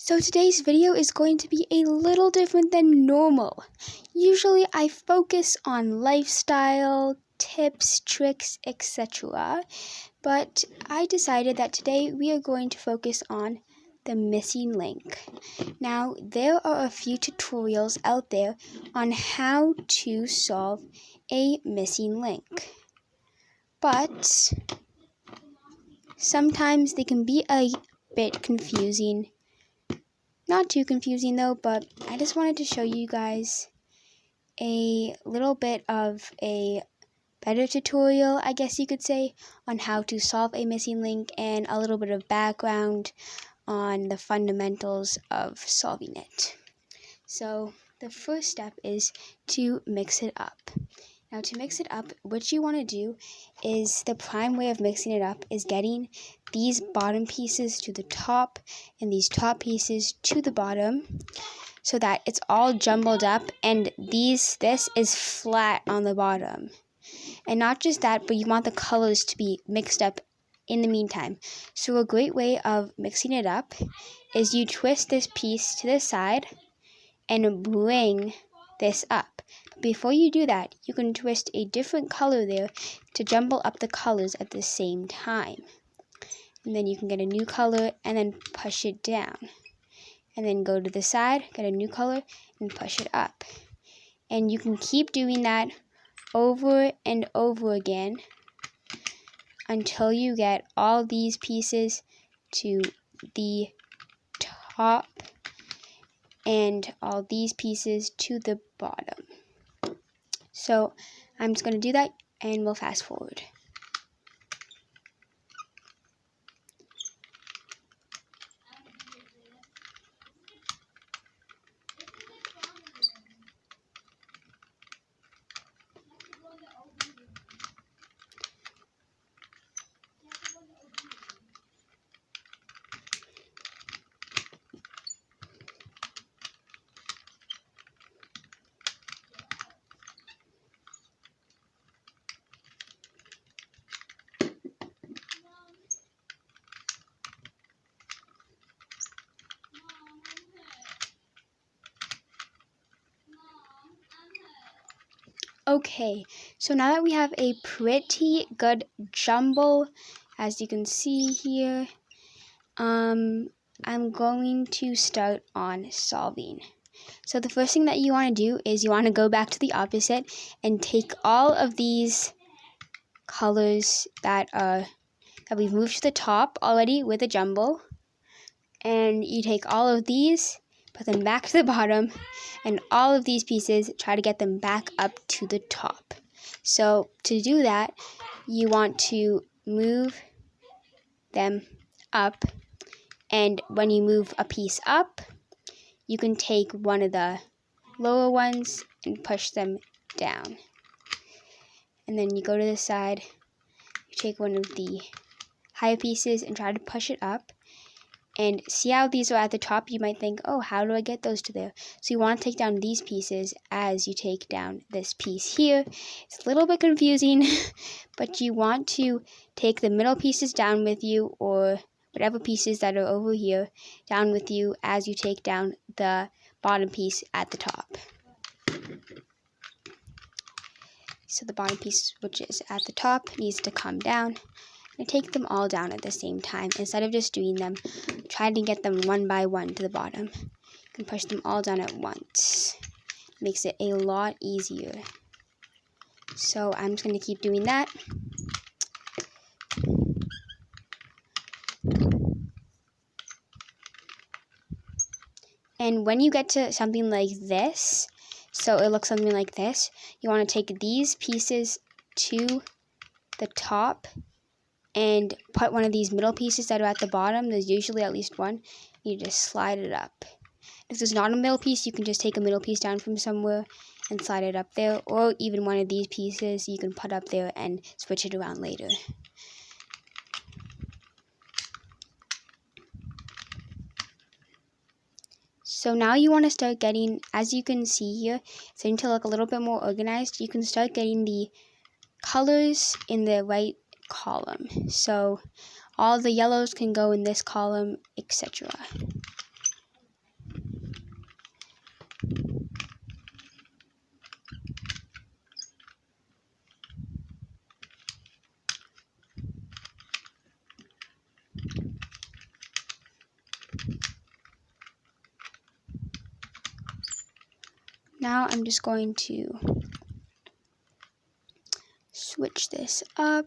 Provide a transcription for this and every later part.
So today's video is going to be a little different than normal. Usually I focus on lifestyle, tips, tricks, etc. But I decided that today we are going to focus on the missing link. Now, there are a few tutorials out there on how to solve a missing link. But sometimes they can be a bit confusing. Not too confusing though, but I just wanted to show you guys a little bit of a better tutorial, I guess you could say, on how to solve a missing link and a little bit of background on the fundamentals of solving it. So the first step is to mix it up. Now to mix it up, what you want to do is, the prime way of mixing it up is getting these bottom pieces to the top and these top pieces to the bottom so that it's all jumbled up and this is flat on the bottom. And not just that, but you want the colors to be mixed up in the meantime. So a great way of mixing it up is you twist this piece to the side and bring this up. Before you do that, you can twist a different color there to jumble up the colors at the same time. And then you can get a new color and then push it down. And then go to the side, get a new color, and push it up. And you can keep doing that over and over again until you get all these pieces to the top and all these pieces to the bottom. So I'm just going to do that and we'll fast forward. Okay, so now that we have a pretty good jumble, as you can see here, I'm going to start on solving. So the first thing that you want to do is you want to go back to the opposite and take all of these colors that we've moved to the top already with a jumble, and you take all of these, put them back to the bottom, and all of these pieces, try to get them back up to the top. So to do that, you want to move them up, and when you move a piece up, you can take one of the lower ones and push them down. And then you go to the side, you take one of the higher pieces and try to push it up. And see how these are at the top? You might think, oh, how do I get those to there? So you want to take down these pieces as you take down this piece here. It's a little bit confusing, but you want to take the middle pieces down with you, or whatever pieces that are over here down with you as you take down the bottom piece at the top. So the bottom piece, which is at the top, needs to come down. And take them all down at the same time. Instead of just doing them, try to get them one by one to the bottom. You can push them all down at once. It makes it a lot easier. So I'm just going to keep doing that. And when you get to something like this, so it looks something like this, you want to take these pieces to the top and put one of these middle pieces that are at the bottom. There's usually at least one. You just slide it up. If there's not a middle piece, you can just take a middle piece down from somewhere and slide it up there. Or even one of these pieces you can put up there and switch it around later. So now you want to start getting, as you can see here, it's starting to look a little bit more organized. You can start getting the colors in the right column. So all the yellows can go in this column, etc. Now I'm just going to switch this up.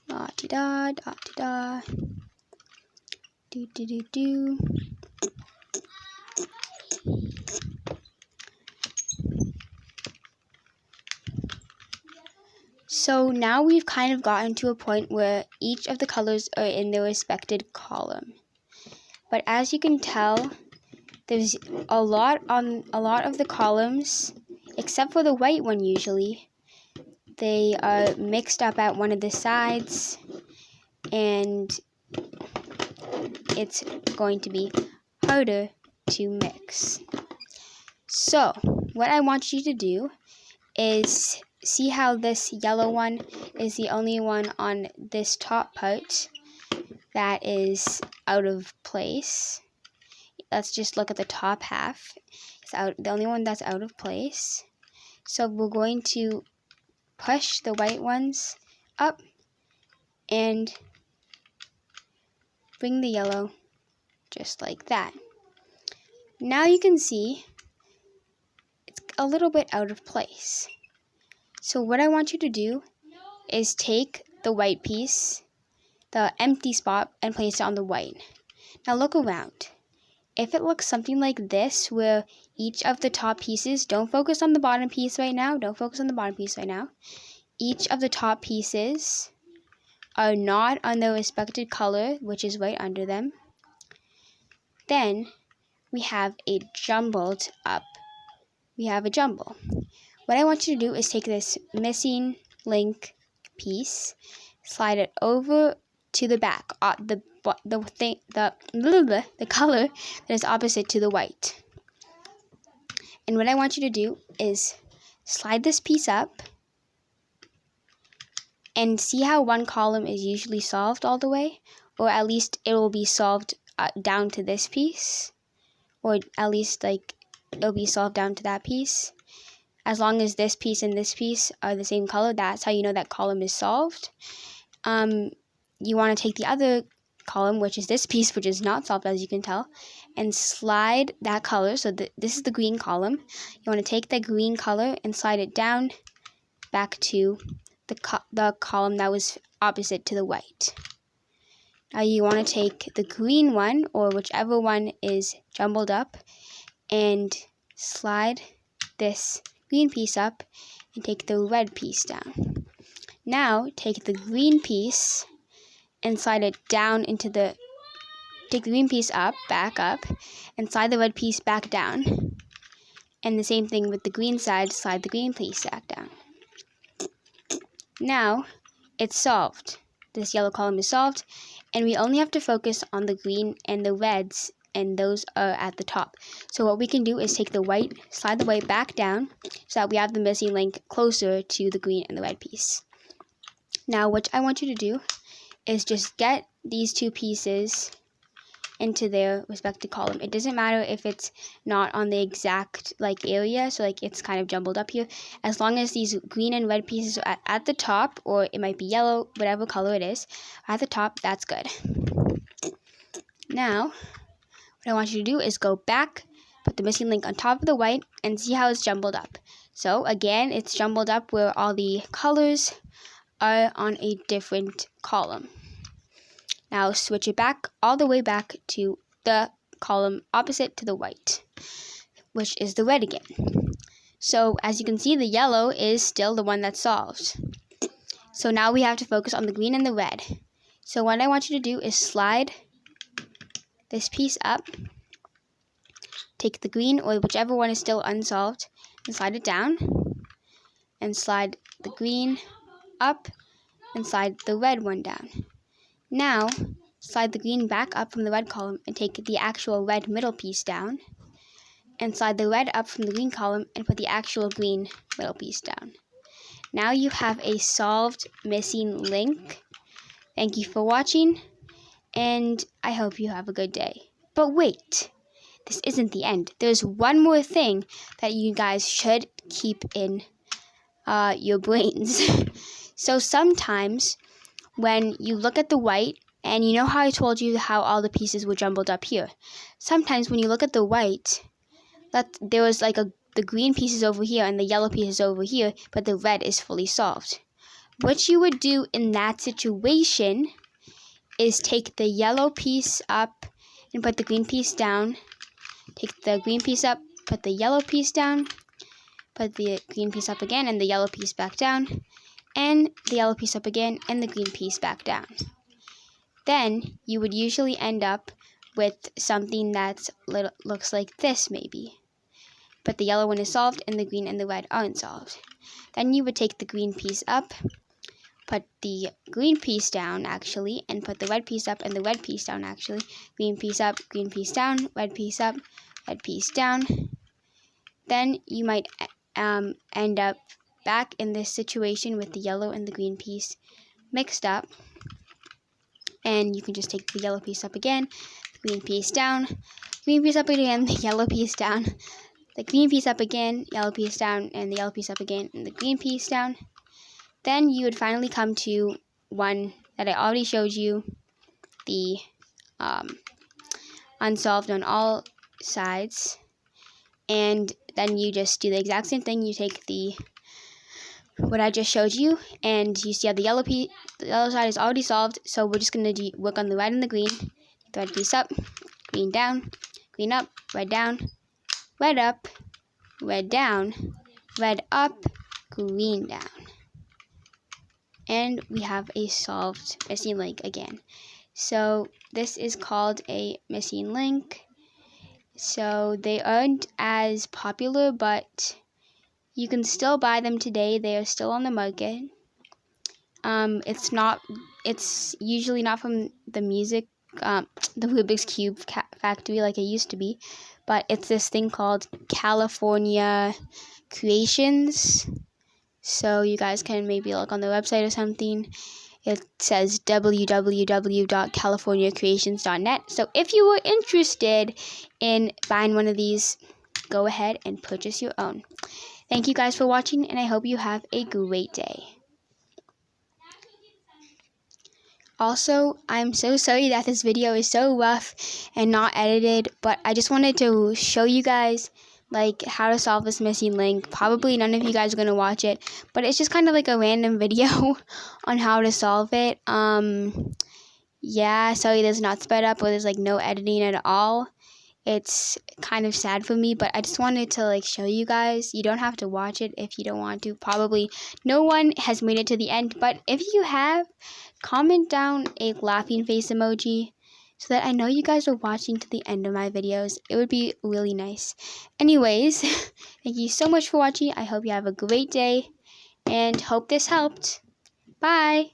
Da-di-da, da-di-da. Do-do-do-do. So now we've kind of gotten to a point where each of the colors are in their respected column. But as you can tell, there's a lot of the columns, except for the white one usually. They are mixed up at one of the sides, and it's going to be harder to mix. So what I want you to do is see how this yellow one is the only one on this top part that is out of place. Let's just look at the top half. It's the only one that's out of place. So we're going to push the white ones up and bring the yellow just like that. Now you can see it's a little bit out of place. So what I want you to do is take the white piece, the empty spot, and place it on the white. Now look around. If it looks something like this, where each of the top pieces, don't focus on the bottom piece right now, each of the top pieces are not on their respected color, which is right under them, then we have a jumbled up. We have a jumble. What I want you to do is take this missing link piece, slide it over to the back, the color that is opposite to the white. And what I want you to do is slide this piece up and see how one column is usually solved all the way, or at least it will be solved down to this piece, or at least like it'll be solved down to that piece. As long as this piece and this piece are the same color, that's how you know that column is solved. You want to take the other column, which is this piece, which is not solved as you can tell, and slide that color. So this is the green column. You want to take the green color and slide it down back to the column that was opposite to the white. Now you want to take the green one, or whichever one is jumbled up, and slide this green piece up and take the red piece down. Now take the green piece and slide it down into take the green piece up, back up, and slide the red piece back down. And the same thing with the green side, slide the green piece back down. Now it's solved. This yellow column is solved, and we only have to focus on the green and the reds, and those are at the top. So what we can do is take the white, slide the white back down, so that we have the missing link closer to the green and the red piece. Now what I want you to do is just get these two pieces into their respective column. It doesn't matter if it's not on the exact area, so it's kind of jumbled up here. As long as these green and red pieces are at the top, or it might be yellow, whatever color it is, at the top, that's good. Now, what I want you to do is go back, put the missing link on top of the white, and see how it's jumbled up. So again, it's jumbled up where all the colors are on a different column. Now switch it back all the way back to the column opposite to the white, which is the red again. So as you can see, the yellow is still the one that's solved. So now we have to focus on the green and the red. So what I want you to do is slide this piece up, take the green or whichever one is still unsolved, and slide it down, and slide the green up, and slide the red one down. Now, slide the green back up from the red column and take the actual red middle piece down, and slide the red up from the green column and put the actual green middle piece down. Now you have a solved missing link. Thank you for watching, and I hope you have a good day. But wait, this isn't the end. There's one more thing that you guys should keep in your brains. So sometimes when you look at the white, and you know how I told you how all the pieces were jumbled up here. Sometimes when you look at the white, there was like the green piece is over here and the yellow piece is over here, but the red is fully solved. What you would do in that situation is take the yellow piece up and put the green piece down. Take the green piece up, put the yellow piece down, put the green piece up again and the yellow piece back down, and the yellow piece up again and the green piece back down. Then you would usually end up with something that looks like this maybe. But the yellow one is solved and the green and the red aren't solved. Then you would take the green piece up, put the green piece down actually, and put the red piece up and the red piece down actually. Green piece up, green piece down, red piece up, red piece down. Then you might end up back in this situation with the yellow and the green piece mixed up. And you can just take the yellow piece up again, the green piece down, green piece up again, the yellow piece down, the green piece up again, yellow piece down, and the yellow piece up again, and the green piece down. Then you would finally come to one that I already showed you, the unsolved on all sides. And then you just do the exact same thing. You take what I just showed you, and you see how the yellow side is already solved, so we're just going to work on the red and the green. The red piece up, green down, green up, red down, red up, red down, red up, green down. And we have a solved missing link again. So this is called a missing link. So they aren't as popular, but you can still buy them today. They are still on the market. It's usually not from the Rubik's Cube factory like it used to be, but it's this thing called California Creations. So you guys can maybe look on the website or something. It says www.californiacreations.net. So if you were interested in buying one of these, go ahead and purchase your own. Thank you guys for watching, and I hope you have a great day. Also, I'm so sorry that this video is so rough and not edited, but I just wanted to show you guys like how to solve this missing link. Probably none of you guys are going to watch it, but it's just kind of like a random video on how to solve it. Yeah, sorry there's not sped up or there's like no editing at all. It's kind of sad for me, but I just wanted to like show you guys. You don't have to watch it if you don't want to. Probably no one has made it to the end, but if you have, comment down a laughing face emoji so that I know you guys are watching to the end of my videos. It would be really nice. Anyways, thank you so much for watching. I hope you have a great day and hope this helped. Bye!